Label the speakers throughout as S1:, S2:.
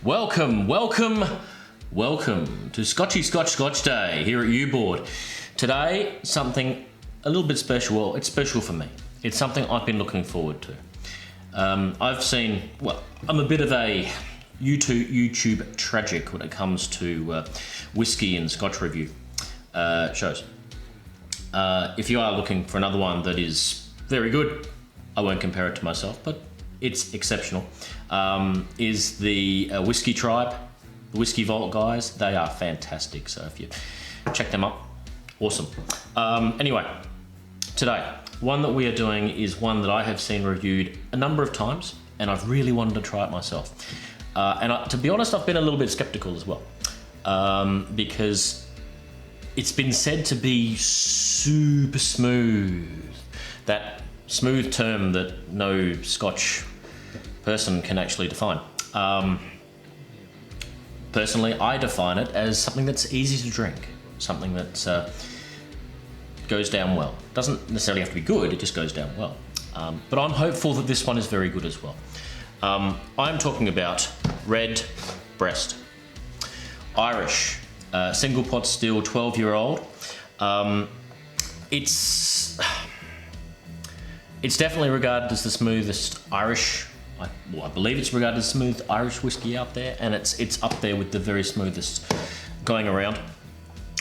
S1: Welcome to Scotchy Scotch Day here at YouBored. Today, something a little bit special. Well, it's special for me. It's something I've been looking forward to. I'm a bit of a YouTube tragic when it comes to whiskey and Scotch review shows. If you are looking for another one that is very good, I won't compare it to myself, but it's exceptional, is the Whisky Tribe, the Whisky Vault guys. They are fantastic, so if you check them up, awesome. Anyway, today, one that we are doing is one that I have seen reviewed a number of times, and I've really wanted to try it myself. To be honest, I've been a little bit skeptical as well, because it's been said to be super smooth. That smooth term that no Scotch person can actually define. Personally, I define it as something that's easy to drink, something that goes down well. Doesn't necessarily have to be good, it just goes down well. But I'm hopeful that this one is very good as well. I'm talking about Redbreast. Irish, single pot still, 12-year-old. It's definitely regarded as the smoothest Irish. I believe it's regarded as the smooth Irish whiskey out there, and it's up there with the very smoothest going around.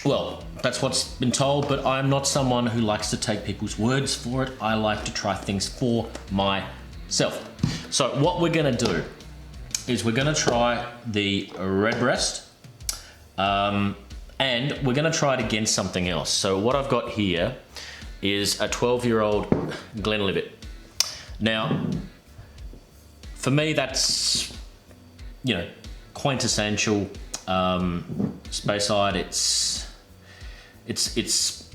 S1: Well, that's what's been told, but I'm not someone who likes to take people's words for it. I like to try things for myself. So what we're gonna do is we're gonna try the Redbreast, and we're gonna try it against something else. So what I've got here is a 12-year-old Glenlivet. Now, for me, that's, quintessential Speyside. It's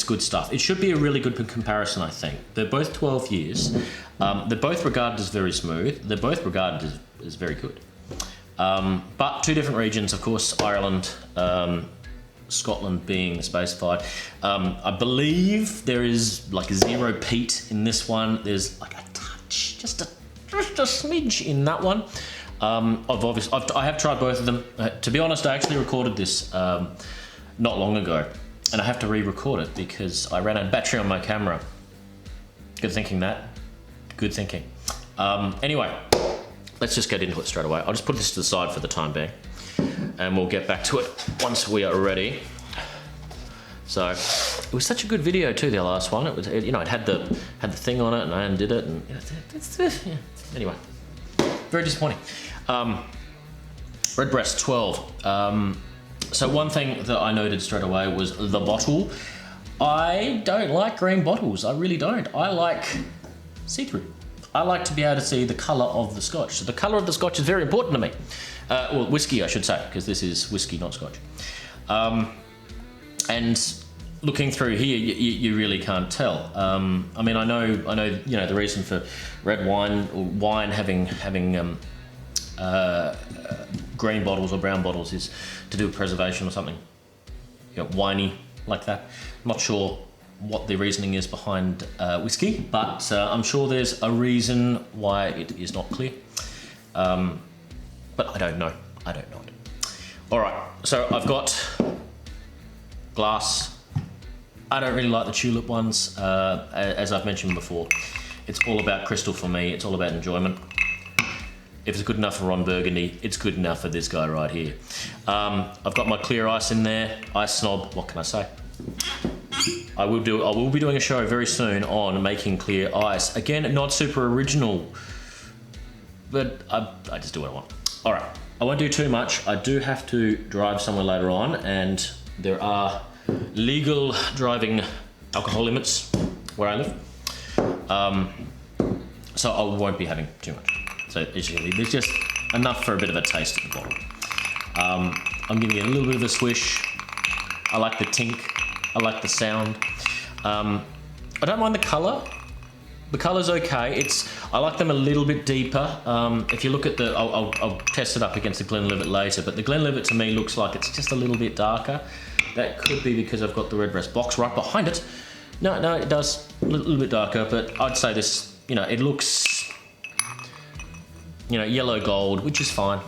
S1: good stuff. It should be a really good comparison, I think. They're both 12 years. They're both regarded as very smooth. They're both regarded as very good. But two different regions, of course, Ireland, Scotland being specified. I believe there is like 0 peat in this one. There's like a touch, just a smidge in that one. I have tried both of them. To be honest, I actually recorded this not long ago, and I have to re-record it because I ran out of battery on my camera. Good thinking, that. Good thinking. Anyway, let's just get into it straight away. I'll just put this to the side for the time being, and we'll get back to it once we are ready. So it was such a good video too, the last one. It was, it had the thing on it, and I undid it, and anyway, very disappointing. Redbreast 12. So one thing that I noted straight away was the bottle. I don't like green bottles. I really don't. I like see-through. I like to be able to see the colour of the Scotch. So the colour of the Scotch is very important to me. Well, whiskey, I should say, because this is whiskey, not Scotch. And looking through here, you really can't tell. I mean, I know, the reason for red wine or wine having green bottles or brown bottles is to do with preservation or something, winey like that. I'm not sure what the reasoning is behind whiskey, but I'm sure there's a reason why it is not clear. But I don't know. it. All right, so I've got glass. I don't really like the tulip ones, as I've mentioned before. It's all about crystal for me. It's all about enjoyment. If it's good enough for Ron Burgundy, it's good enough for this guy right here. I've got my clear ice in there. Ice snob, what can I say? I will be doing a show very soon on making clear ice. Again, not super original, but I just do what I want. All right, I won't do too much. I do have to drive somewhere later on, and there are legal driving alcohol limits where I live. So I won't be having too much. So there's just enough for a bit of a taste at the bottom. I'm giving it a little bit of a swish. I like the tink. I like the sound. I don't mind the colour. The colour's okay. I like them a little bit deeper. If you look at I'll test it up against the Glenlivet later, but the Glenlivet to me looks like it's just a little bit darker. That could be because I've got the Redbreast box right behind it. No, it does a little bit darker, but I'd say this, it looks yellow gold, which is fine.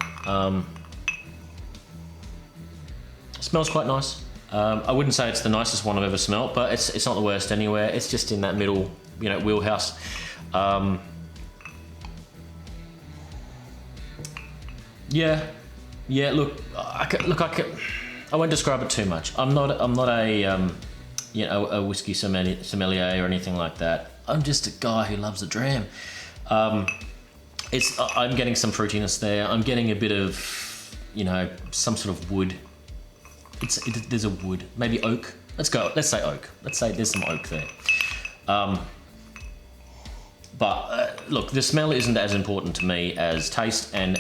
S1: Smells quite nice. I wouldn't say it's the nicest one I've ever smelt, but it's not the worst anywhere. It's just in that middle, wheelhouse. Yeah. Look, I won't describe it too much. I'm not a whiskey sommelier or anything like that. I'm just a guy who loves a dram. I'm getting some fruitiness there. I'm getting a bit of, some sort of wood. There's a wood, maybe oak. Let's say oak. Let's say there's some oak there. But look, the smell isn't as important to me as taste and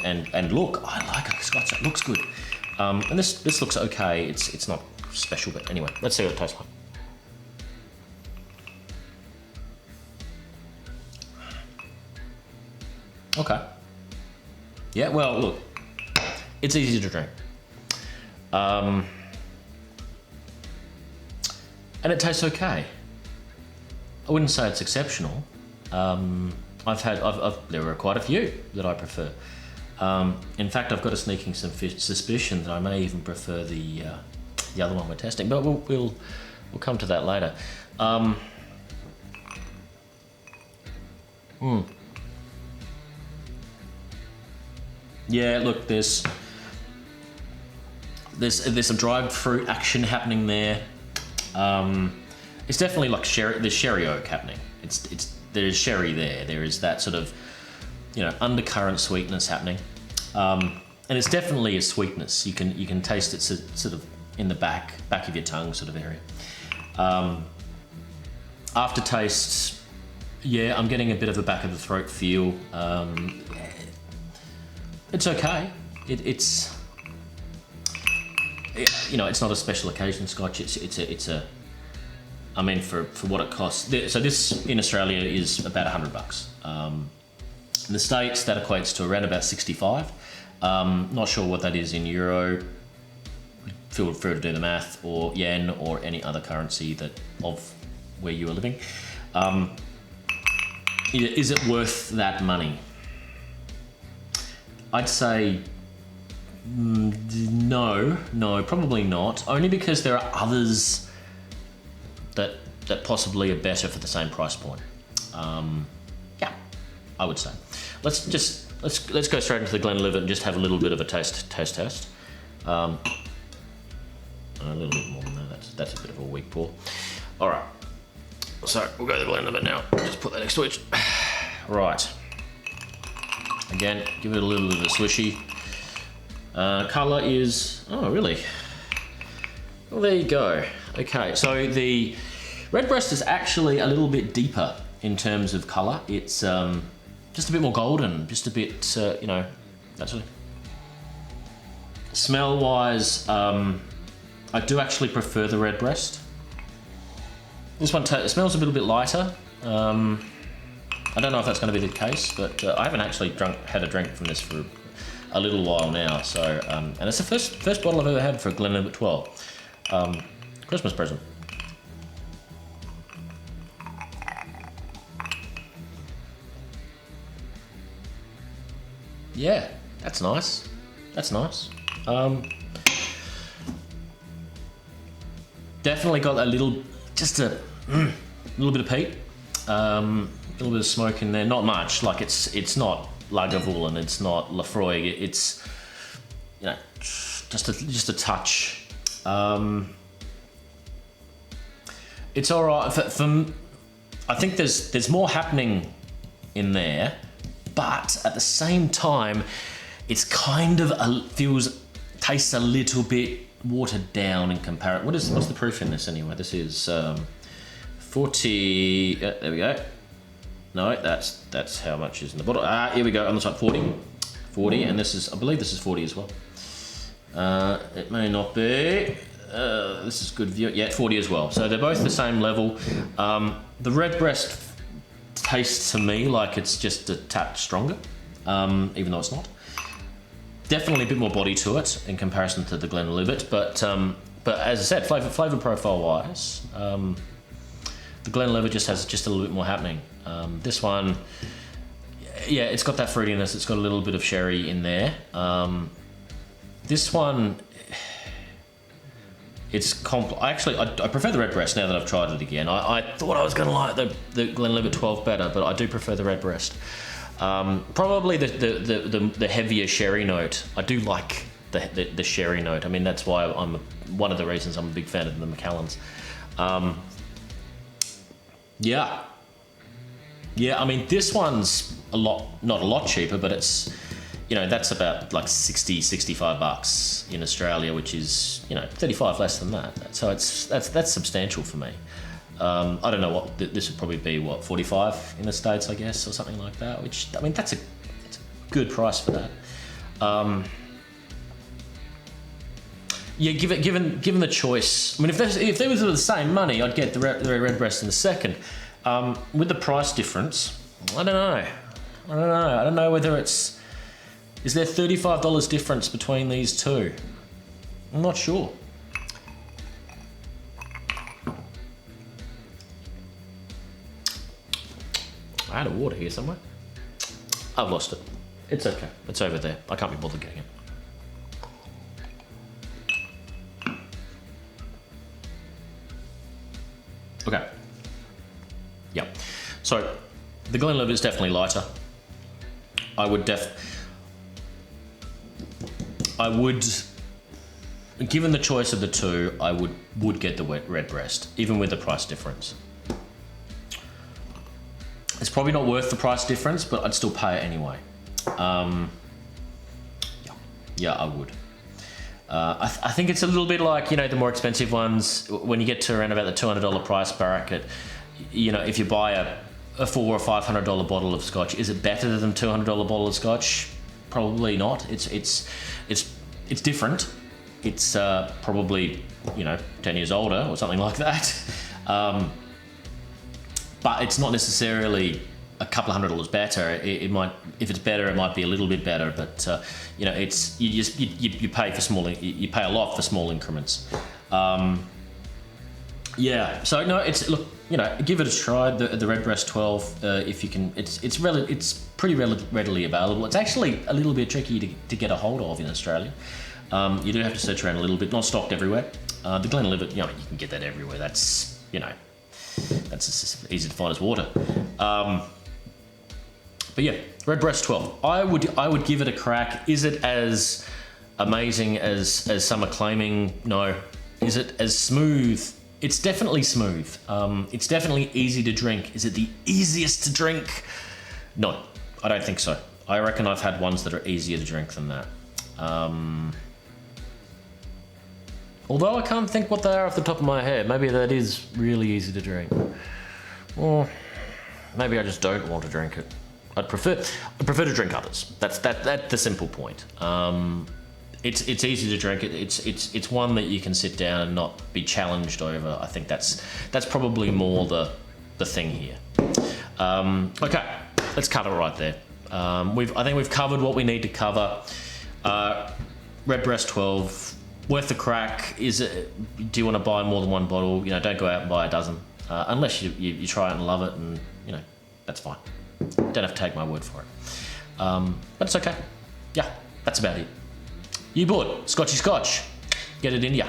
S1: look. I like a Scotch. It looks good. And this looks okay. It's not special, but anyway, let's see what it tastes like. Okay. Yeah, well, look, it's easy to drink. And it tastes okay. I wouldn't say it's exceptional. There are quite a few that I prefer. In fact, I've got a sneaking suspicion that I may even prefer the other one we're testing, but we'll come to that later. Yeah, look, there's some dried fruit action happening there. It's definitely like sherry. There's sherry oak happening. There's sherry there. There is that sort of undercurrent sweetness happening, and it's definitely a sweetness. You can taste it sort of in the back of your tongue sort of area. Aftertaste, yeah, I'm getting a bit of a back of the throat feel. It's okay. It's not a special occasion Scotch. It's a I mean, for what it costs. So this in Australia is about $100. In the States, that equates to around about 65. Not sure what that is in euro. Feel free to do the math, or yen, or any other currency of where you are living. Is it worth that money? I'd say no, probably not. Only because there are others that possibly are better for the same price point. Yeah, I would say. Let's go straight into the Glenlivet and just have a little bit of a taste test. A little bit more than that. That's a bit of a weak pour. All right. So we'll go to the Glenlivet now. Just put that next to it. Right. Again, give it a little bit of a swishy. Colour is... Oh, really? Well, there you go. Okay, so the Redbreast is actually a little bit deeper in terms of colour. It's just a bit more golden, just a bit, actually. Smell-wise, I do actually prefer the Redbreast. This one it smells a little bit lighter. I don't know if that's going to be the case, but I haven't actually had a drink from this for a little while now. So, and it's the first bottle I've ever had for a Glenlivet 12. Christmas present. Yeah, that's nice. That's nice. Definitely got a little bit of peat. A little bit of smoke in there. Not much. Like it's not Lagavulin. It's not Lafroy. It's just a touch. It's all right. I think there's more happening in there, but at the same time, it's kind of tastes a little bit watered down in comparison. What's the proof in this anyway? This is 40. There we go. No, that's how much is in the bottle. Here we go on the side. 40, and I believe this is 40 as well. It may not be. This is good view. Yeah, 40 as well. So they're both the same level. The Redbreast tastes to me like it's just a touch stronger, even though it's not. Definitely a bit more body to it in comparison to the Glenlivet, but as I said, flavor profile wise, the Glenlivet just has a little bit more happening. This one, yeah, it's got that fruitiness. It's got a little bit of sherry in there. This one, it's actually, I prefer the Redbreast now that I've tried it again. I thought I was going to like the Glenlivet 12 better, but I do prefer the Redbreast. Probably the heavier sherry note. I do like the sherry note. I mean, that's why one of the reasons I'm a big fan of the Macallans. Yeah. I mean, this one's not a lot cheaper, but it's, that's about like 60, 65 bucks in Australia, which is, 35 less than that. So that's substantial for me. I don't know what this would probably be. 45 in the States, I guess, or something like that. Which, I mean, that's a good price for that. Yeah, given the choice. I mean, if they were the same money, I'd get the Redbreast in the second. With the price difference, I don't know. I don't know whether it's. Is there $35 difference between these two? I'm not sure. I had a water here somewhere. I've lost it. It's okay. It's over there. I can't be bothered getting it. Okay. Yep. So the Glenlivet is definitely lighter. I would, given the choice of the two, I would get the Redbreast, even with the price difference. It's probably not worth the price difference, but I'd still pay it anyway. Yeah, I would. I think it's a little bit like, the more expensive ones, when you get to around about the $200 price bracket, if you buy a $400 or $500 bottle of Scotch, is it better than $200 bottle of Scotch? Probably not. It's different. It's probably 10 years older or something like that. But it's not necessarily a couple of $100 better. It might, if it's better, it might be a little bit better. But it's you pay for you pay a lot for small increments. Yeah. So no, give it a try. The Redbreast 12, if you can. It's pretty readily available. It's actually a little bit tricky to get a hold of in Australia. You do have to search around a little bit. Not stocked everywhere. The Glenlivet, you can get that everywhere. That's that's as easy to find as water. But yeah, Redbreast 12. I would give it a crack. Is it as amazing as some are claiming? No. Is it as smooth? It's definitely smooth. It's definitely easy to drink. Is it the easiest to drink? No, I don't think so. I reckon I've had ones that are easier to drink than that. Although I can't think what they are off the top of my head. Maybe that is really easy to drink. Or maybe I just don't want to drink it. I'd prefer to drink others. That's the simple point. It's easy to drink. It's one that you can sit down and not be challenged over. I think that's probably more the thing here. Okay, let's cut it right there. I think we've covered what we need to cover. Redbreast 12, worth the crack. Do you want to buy more than one bottle? Don't go out and buy a dozen, unless you try it and love it, and that's fine. Don't have to take my word for it. But it's okay. Yeah, that's about it. YouBored, Scotchy Scotch. Get it in ya.